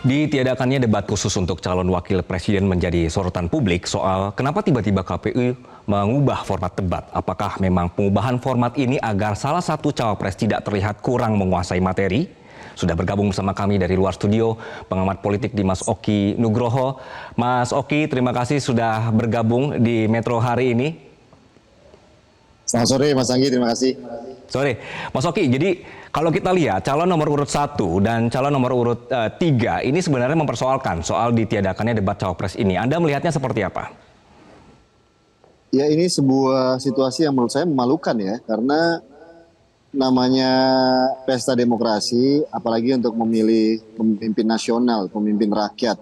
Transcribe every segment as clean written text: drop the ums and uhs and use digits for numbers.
Ditiadakannya debat khusus untuk calon wakil presiden menjadi sorotan publik soal kenapa tiba-tiba KPU mengubah format debat. Apakah memang pengubahan format ini agar salah satu cawapres tidak terlihat kurang menguasai materi? Sudah bergabung bersama kami dari luar studio pengamat politik di Mas Oki Nugroho. Mas Oki, terima kasih sudah bergabung di Metro hari ini. Selamat sore Mas Anggi, terima kasih. Sore, Mas Oki, jadi kalau kita lihat calon nomor urut 1 dan calon nomor urut 3 ini sebenarnya mempersoalkan soal ditiadakannya debat cawapres ini. Anda melihatnya seperti apa? Ya, ini sebuah situasi yang menurut saya memalukan ya, karena namanya pesta demokrasi, apalagi untuk memilih pemimpin nasional, pemimpin rakyat.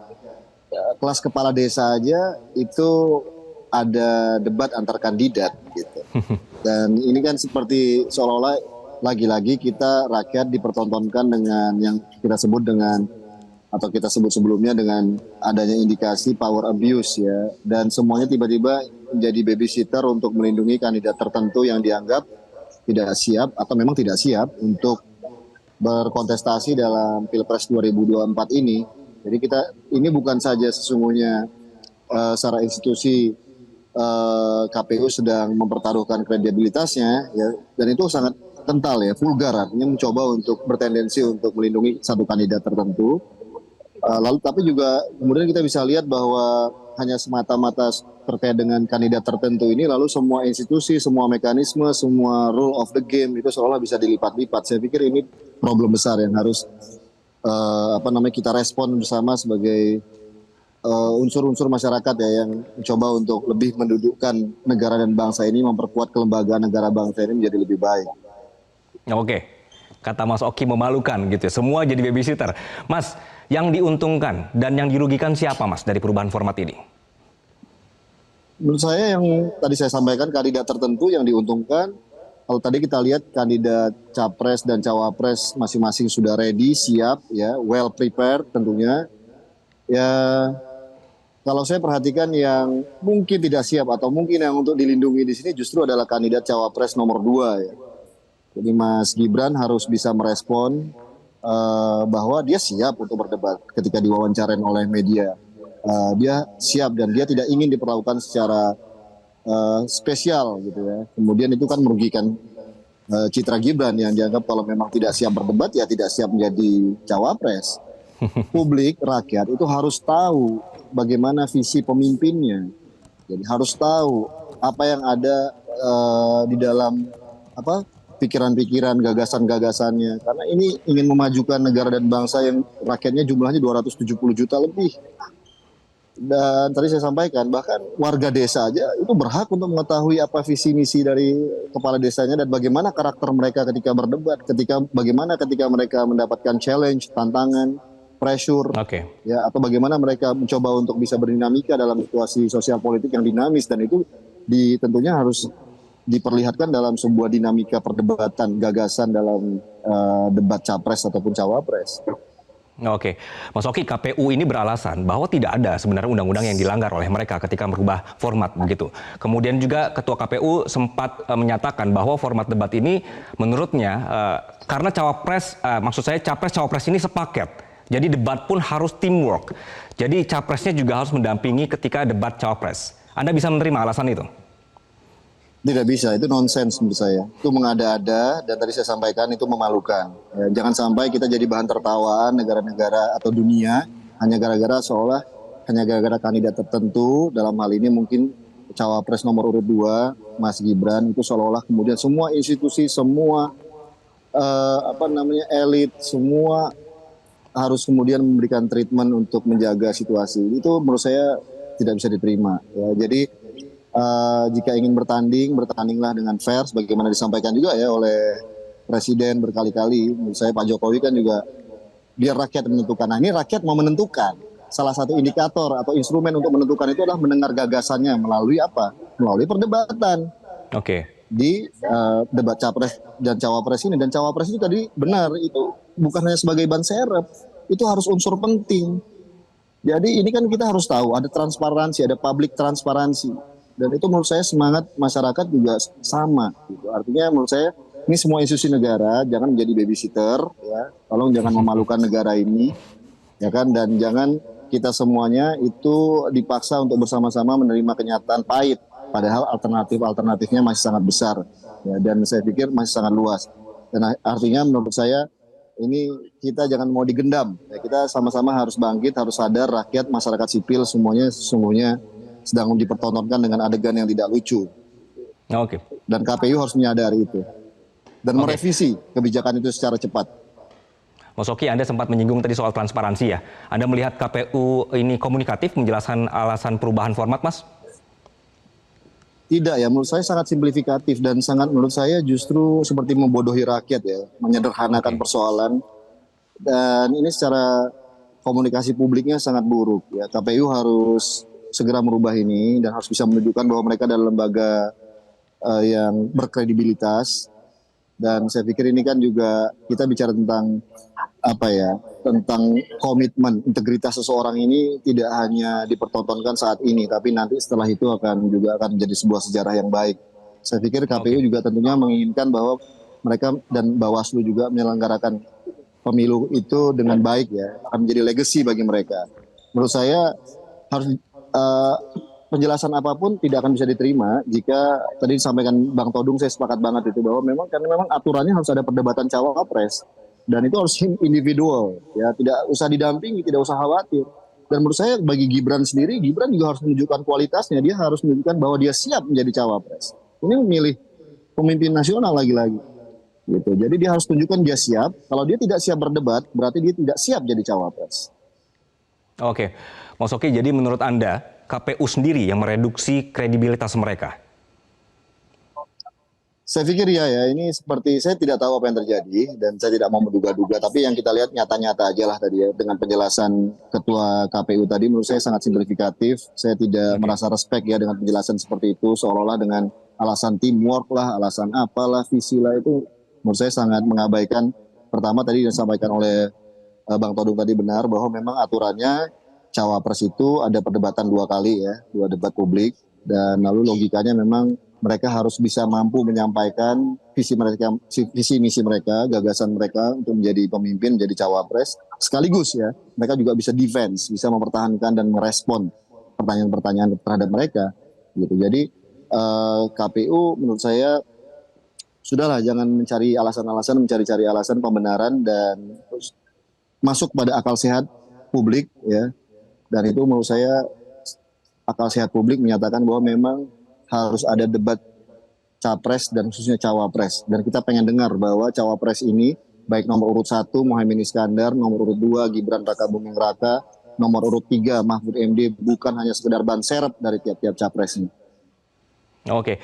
Kelas kepala desa aja itu ada debat antar kandidat gitu. Dan ini kan seperti seolah-olah lagi-lagi kita rakyat dipertontonkan dengan yang kita sebut dengan atau kita sebut sebelumnya dengan adanya indikasi power abuse ya, dan semuanya tiba-tiba menjadi babysitter untuk melindungi kandidat tertentu yang dianggap tidak siap atau memang tidak siap untuk berkontestasi dalam Pilpres 2024 ini. Jadi ini bukan saja sesungguhnya secara institusi KPU sedang mempertaruhkan kredibilitasnya ya, dan itu sangat kental ya, vulgar, artinya mencoba untuk bertendensi untuk melindungi satu kandidat tertentu. Lalu tapi juga kemudian kita bisa lihat bahwa hanya semata-mata terkait dengan kandidat tertentu ini, lalu semua institusi, semua mekanisme, semua rule of the game itu seolah bisa dilipat-lipat. Saya pikir ini problem besar yang harus kita respon bersama sebagai unsur-unsur masyarakat ya, yang mencoba untuk lebih mendudukkan negara dan bangsa ini, memperkuat kelembagaan negara bangsa ini menjadi lebih baik. Oke, kata Mas Oki memalukan gitu ya, semua jadi babysitter. Mas, yang diuntungkan dan yang dirugikan siapa Mas dari perubahan format ini? Menurut saya yang tadi saya sampaikan, kandidat tertentu yang diuntungkan. Kalau tadi kita lihat kandidat capres dan cawapres masing-masing sudah ready, siap ya, well prepared tentunya. Ya, kalau saya perhatikan yang mungkin tidak siap atau mungkin yang untuk dilindungi di sini justru adalah kandidat cawapres nomor 2 ya. Jadi Mas Gibran harus bisa merespon bahwa dia siap untuk berdebat ketika diwawancarain oleh media. Dia siap dan dia tidak ingin diperlakukan secara spesial gitu ya. Kemudian itu kan merugikan citra Gibran yang dianggap kalau memang tidak siap berdebat ya tidak siap menjadi cawapres. Publik, rakyat itu harus tahu bagaimana visi pemimpinnya. Jadi harus tahu apa yang ada di dalam pikiran-pikiran, gagasan-gagasannya. Karena ini ingin memajukan negara dan bangsa yang rakyatnya jumlahnya 270 juta lebih. Dan tadi saya sampaikan, bahkan warga desa aja itu berhak untuk mengetahui apa visi misi dari kepala desanya dan bagaimana karakter mereka ketika berdebat, bagaimana ketika mereka mendapatkan challenge, tantangan, pressure, ya, atau bagaimana mereka mencoba untuk bisa berdinamika dalam situasi sosial politik yang dinamis, dan itu tentunya harus diperlihatkan dalam sebuah dinamika perdebatan gagasan dalam debat capres ataupun cawapres. Oke, Mas Oki, KPU ini beralasan bahwa tidak ada sebenarnya undang-undang yang dilanggar oleh mereka ketika merubah format begitu. Kemudian juga Ketua KPU sempat menyatakan bahwa format debat ini menurutnya karena cawapres, maksud saya capres-cawapres ini sepaket. Jadi debat pun harus teamwork. Jadi capresnya juga harus mendampingi ketika debat cawapres. Anda bisa menerima alasan itu? Tidak bisa, itu nonsens menurut saya. Itu mengada-ada, dan tadi saya sampaikan itu memalukan. Ya, jangan sampai kita jadi bahan tertawaan negara-negara atau dunia hanya gara-gara kandidat tertentu, dalam hal ini mungkin cawapres nomor urut 2 Mas Gibran, itu seolah-olah kemudian semua institusi, semua elit, semua harus kemudian memberikan treatment untuk menjaga situasi. Itu menurut saya tidak bisa diterima. Ya, jadi jika ingin bertandinglah dengan fair, sebagaimana disampaikan juga ya oleh Presiden berkali-kali. Menurut saya Pak Jokowi kan juga biar rakyat menentukan. Nah, ini rakyat mau menentukan. Salah satu indikator atau instrumen untuk menentukan itu adalah mendengar gagasannya melalui apa? Melalui perdebatan. Di debat capres dan cawapres ini. Dan cawapres itu tadi benar, itu bukan hanya sebagai ban serep, itu harus unsur penting. Jadi ini kan kita harus tahu ada transparansi, ada public transparansi. Dan itu menurut saya semangat masyarakat juga sama. Gitu. Artinya menurut saya ini semua institusi negara jangan menjadi babysitter, ya. Tolong jangan memalukan negara ini. ya kan? Dan jangan kita semuanya itu dipaksa untuk bersama-sama menerima kenyataan pahit, padahal alternatifnya masih sangat besar, ya, dan saya pikir masih sangat luas. Dan artinya menurut saya ini kita jangan mau digendam, ya, kita sama-sama harus bangkit, harus sadar rakyat, masyarakat sipil semuanya sesungguhnya sedang dipertontonkan dengan adegan yang tidak lucu. Oke. Dan KPU harus menyadari itu dan merevisi kebijakan itu secara cepat. Mas Oki, Anda sempat menyinggung tadi soal transparansi ya. Anda melihat KPU ini komunikatif menjelaskan alasan perubahan format, Mas? Tidak ya, menurut saya sangat simplifikatif dan sangat menurut saya justru seperti membodohi rakyat ya, menyederhanakan persoalan. Dan ini secara komunikasi publiknya sangat buruk ya. KPU harus segera merubah ini dan harus bisa menunjukkan bahwa mereka adalah lembaga yang berkredibilitas. Dan saya pikir ini kan juga kita bicara tentang apa ya, tentang komitmen, integritas seseorang ini tidak hanya dipertontonkan saat ini, tapi nanti setelah itu akan menjadi sebuah sejarah yang baik. Saya pikir KPU juga tentunya menginginkan bahwa mereka dan Bawaslu juga menyelenggarakan pemilu itu dengan baik ya, akan menjadi legacy bagi mereka. Menurut saya harus penjelasan apapun tidak akan bisa diterima jika tadi disampaikan Bang Todung, saya sepakat banget itu bahwa memang karena memang aturannya harus ada perdebatan cawapres dan itu harus individual ya, tidak usah didampingi, tidak usah khawatir. Dan menurut saya bagi Gibran sendiri, Gibran juga harus menunjukkan kualitasnya, dia harus menunjukkan bahwa dia siap menjadi cawapres. Ini memilih pemimpin nasional lagi-lagi gitu. Jadi dia harus tunjukkan dia siap. Kalau dia tidak siap berdebat, berarti dia tidak siap jadi cawapres. Oke, Mas Oki, jadi menurut Anda KPU sendiri yang mereduksi kredibilitas mereka? Saya pikir ya, ini seperti saya tidak tahu apa yang terjadi dan saya tidak mau menduga-duga, tapi yang kita lihat nyata-nyata aja lah tadi ya, dengan penjelasan Ketua KPU tadi menurut saya sangat simplifikatif. Saya tidak merasa respect ya dengan penjelasan seperti itu, seolah-olah dengan alasan teamwork lah, alasan apalah, visi lah, itu menurut saya sangat mengabaikan. Pertama tadi disampaikan oleh Bang Todung tadi benar bahwa memang aturannya cawapres itu ada perdebatan 2 kali ya, 2 debat publik, dan lalu logikanya memang mereka harus bisa mampu menyampaikan visi misi mereka, gagasan mereka untuk menjadi pemimpin, menjadi cawapres. Sekaligus ya, mereka juga bisa defense, bisa mempertahankan dan merespon pertanyaan-pertanyaan terhadap mereka. Gitu. Jadi KPU menurut saya sudahlah, jangan mencari alasan-alasan, mencari-cari alasan pembenaran dan masuk pada akal sehat publik ya. Dan itu menurut saya akal sehat publik menyatakan bahwa memang harus ada debat capres dan khususnya cawapres. Dan kita pengen dengar bahwa cawapres ini baik nomor urut 1 Muhaimin Iskandar, nomor urut 2 Gibran Raka Buming Raka, nomor urut 3 Mahfud MD bukan hanya sekedar ban serep dari tiap-tiap capres ini. Oke,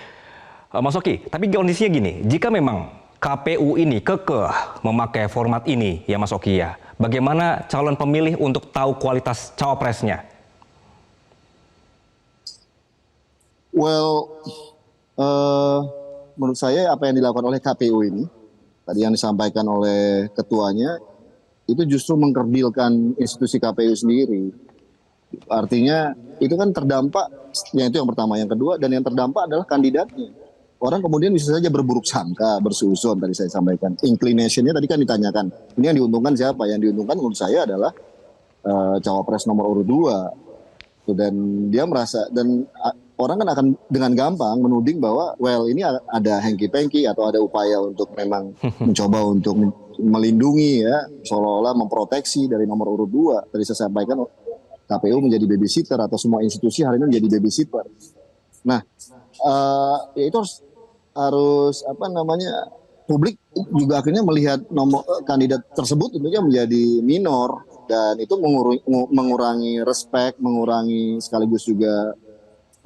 Mas Oki, tapi kondisinya gini, jika memang KPU ini kekeh memakai format ini ya Mas Oki ya, bagaimana calon pemilih untuk tahu kualitas cawapresnya? Well, menurut saya apa yang dilakukan oleh KPU ini, tadi yang disampaikan oleh ketuanya, itu justru mengkerdilkan institusi KPU sendiri. Artinya itu kan terdampak, yang itu yang pertama. Yang kedua, dan yang terdampak adalah kandidatnya. Orang kemudian bisa saja berburuk sangka, bersuuzon tadi saya sampaikan. Inclination-nya tadi kan ditanyakan, ini yang diuntungkan siapa? Yang diuntungkan menurut saya adalah cawapres nomor urut 2. Dan dia merasa, dan orang kan akan dengan gampang menuding bahwa ini ada hengki-pengki atau ada upaya untuk memang mencoba untuk melindungi ya, seolah-olah memproteksi dari nomor urut 2. Tadi saya sampaikan KPU menjadi babysitter atau semua institusi hari ini menjadi babysitter. Nah, ya itu harus publik juga akhirnya melihat nomor kandidat tersebut tentunya menjadi minor dan itu mengurangi respect, mengurangi sekaligus juga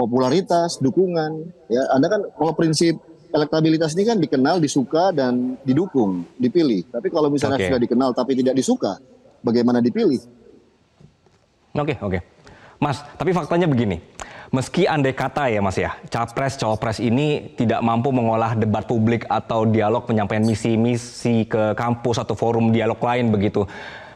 popularitas, dukungan. Ya, Anda kan kalau prinsip elektabilitas ini kan dikenal, disuka dan didukung, dipilih. Tapi kalau misalnya sudah dikenal tapi tidak disuka, bagaimana dipilih? Oke. Mas, tapi faktanya begini. Meski andai kata ya Mas ya, capres cawapres ini tidak mampu mengolah debat publik atau dialog penyampaian misi ke kampus atau forum dialog lain begitu.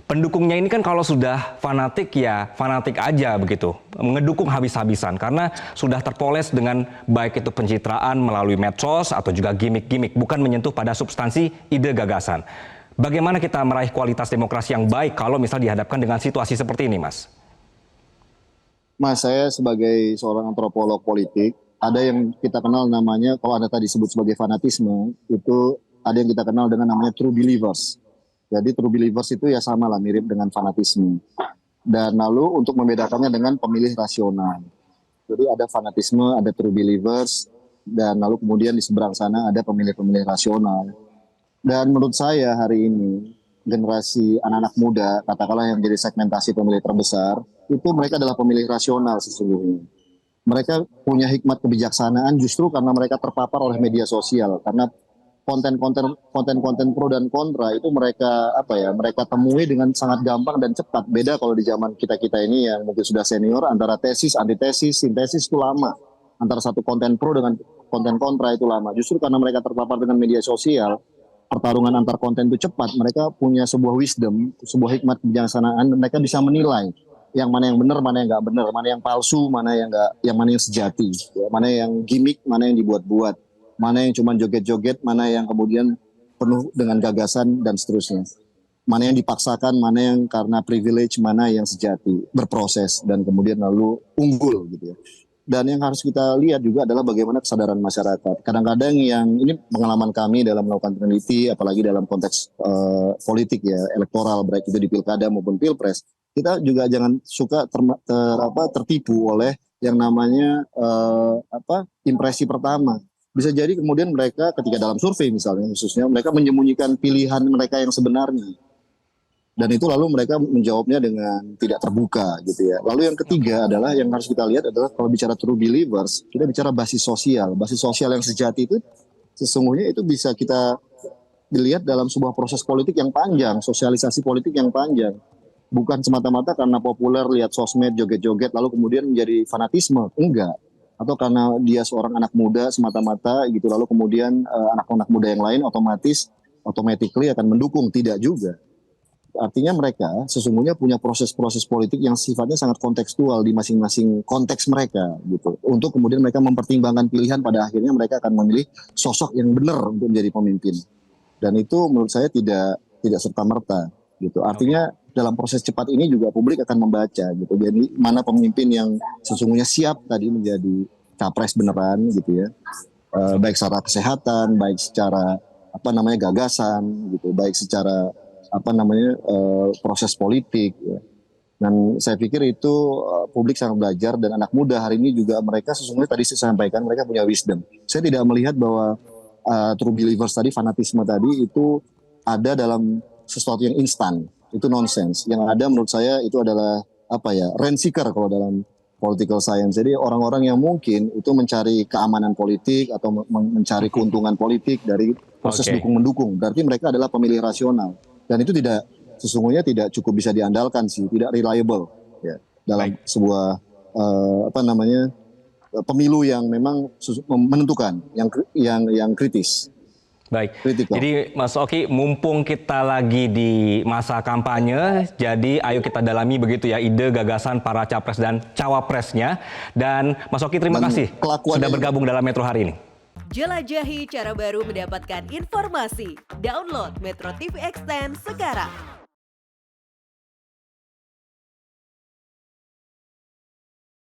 Pendukungnya ini kan kalau sudah fanatik ya fanatik aja begitu, ngedukung habis-habisan karena sudah terpoles dengan baik itu pencitraan melalui medsos atau juga gimmick-gimmick, bukan menyentuh pada substansi ide gagasan. Bagaimana kita meraih kualitas demokrasi yang baik kalau misal dihadapkan dengan situasi seperti ini, Mas? Mas, saya sebagai seorang antropolog politik, ada yang kita kenal namanya, kalau Anda tadi sebut sebagai fanatisme, itu ada yang kita kenal dengan namanya true believers. Jadi true believers itu ya sama lah, mirip dengan fanatisme. Dan lalu untuk membedakannya dengan pemilih rasional. Jadi ada fanatisme, ada true believers, dan lalu kemudian di seberang sana ada pemilih-pemilih rasional. Dan menurut saya hari ini, generasi anak-anak muda, katakanlah yang jadi segmentasi pemilih terbesar, itu mereka adalah pemilih rasional sesungguhnya. Mereka punya hikmat kebijaksanaan justru karena mereka terpapar oleh media sosial. Karena konten-konten pro dan kontra itu mereka temui dengan sangat gampang dan cepat. Beda kalau di zaman kita-kita ini yang mungkin sudah senior, antara tesis, antitesis, sintesis itu lama. Antara satu konten pro dengan konten kontra itu lama. Justru karena mereka terpapar dengan media sosial, pertarungan antar konten itu cepat. Mereka punya sebuah wisdom, sebuah hikmat kebijaksanaan, mereka bisa menilai yang mana yang benar, mana yang nggak benar, mana yang palsu, mana yang nggak, yang mana yang sejati, ya, mana yang gimmick, mana yang dibuat-buat, mana yang cuma joget-joget, mana yang kemudian penuh dengan gagasan dan seterusnya, mana yang dipaksakan, mana yang karena privilege, mana yang sejati, berproses dan kemudian lalu unggul gitu ya. Dan yang harus kita lihat juga adalah bagaimana kesadaran masyarakat. Kadang-kadang yang ini pengalaman kami dalam melakukan peneliti, apalagi dalam konteks politik ya, elektoral, baik itu di pilkada maupun pilpres, kita juga jangan suka tertipu oleh yang namanya impresi pertama. Bisa jadi kemudian mereka ketika dalam survei misalnya khususnya, mereka menyembunyikan pilihan mereka yang sebenarnya. Dan itu lalu mereka menjawabnya dengan tidak terbuka gitu ya. Lalu yang ketiga adalah yang harus kita lihat adalah kalau bicara true believers, kita bicara basis sosial. Basis sosial yang sejati itu sesungguhnya itu bisa kita dilihat dalam sebuah proses politik yang panjang, sosialisasi politik yang panjang. Bukan semata-mata karena populer lihat sosmed, joget-joget, lalu kemudian menjadi fanatisme. Enggak. Atau karena dia seorang anak muda semata-mata gitu, lalu kemudian anak-anak muda yang lain automatically akan mendukung. Tidak juga. Artinya mereka sesungguhnya punya proses-proses politik yang sifatnya sangat kontekstual di masing-masing konteks mereka gitu. Untuk kemudian mereka mempertimbangkan pilihan, pada akhirnya mereka akan memilih sosok yang benar untuk menjadi pemimpin. Dan itu menurut saya tidak serta-merta gitu. Artinya dalam proses cepat ini juga publik akan membaca gitu. Jadi mana pemimpin yang sesungguhnya siap tadi menjadi capres beneran gitu ya. Baik secara kesehatan, baik secara gagasan gitu, baik secara proses politik ya. Dan saya pikir itu publik sangat belajar, dan anak muda hari ini juga mereka sesungguhnya tadi saya sampaikan mereka punya wisdom. Saya tidak melihat bahwa true believers tadi, fanatisme tadi itu ada dalam sesuatu yang instan. Itu nonsense. Yang ada menurut saya itu adalah rent seeker kalau dalam political science. Jadi orang-orang yang mungkin itu mencari keamanan politik atau mencari keuntungan politik dari proses dukung-mendukung. Berarti mereka adalah pemilih rasional. Dan itu sesungguhnya tidak cukup bisa diandalkan sih, tidak reliable ya dalam sebuah pemilu yang memang menentukan, yang kritis. Baik, Kritikal. jadi Mas Oki, mumpung kita lagi di masa kampanye, jadi ayo kita dalami begitu ya ide gagasan para capres dan cawapresnya. Dan Mas Oki, terima kasih sudah bergabung dalam Metro hari ini. Jelajahi cara baru mendapatkan informasi. Download Metro TV Extend sekarang.